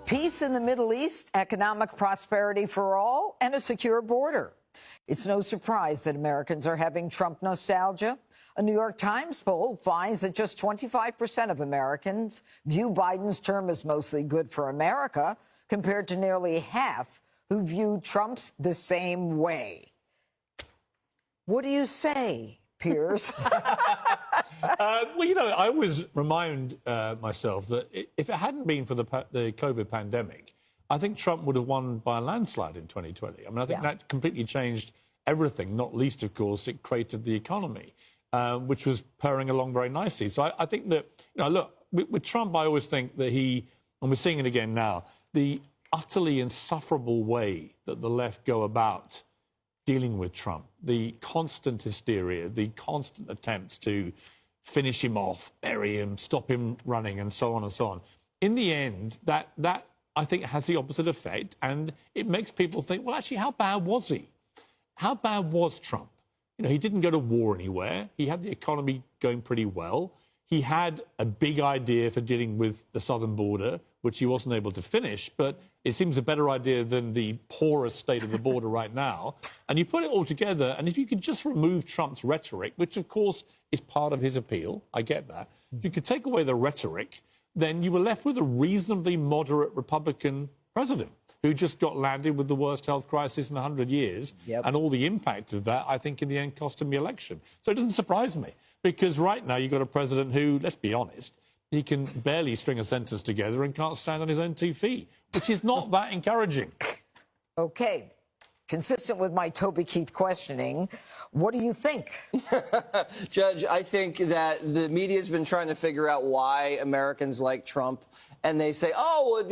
Peace in the Middle East, economic prosperity for all, and a secure border. It's no surprise that Americans are having Trump nostalgia. A New York Times poll finds that just 25% of Americans view Biden's term as mostly good for America, compared to nearly half who view Trump's the same way. What do you say, Piers? Well, you know, I always remind myself that if it hadn't been for the COVID pandemic, I think Trump would have won by a landslide in 2020. I mean, I think that completely changed everything, not least, of course, it created the economy, which was purring along very nicely. So I think that, you know, look, with Trump, I always think that and we're seeing it again now, the utterly insufferable way that the left go about dealing with Trump, the constant hysteria, the constant attempts to finish him off, bury him, stop him running, and so on and so on. In the end, that I think has the opposite effect, and it makes people think, well, actually, how bad was he? How bad was Trump? You know, he didn't go to war anywhere. He had the economy going pretty well. He had a big idea for dealing with the southern border, which he wasn't able to finish, but it seems a better idea than the poorest state of the border right now. And you put it all together, and if you could just remove Trump's rhetoric, which, of course, is part of his appeal, I get that. If you could take away the rhetoric, then you were left with a reasonably moderate Republican president who just got landed with the worst health crisis in 100 years. And all the impact of that, I think, in the end, cost him the election. So it doesn't surprise me, because right now you've got a president who, let's be honest, he can barely string a sentence together and can't stand on his own 2 feet, which is not that encouraging. Okay. Consistent with my Toby Keith questioning, what do you think? Judge, I think that the media's been trying to figure out why Americans like Trump, and they say, oh,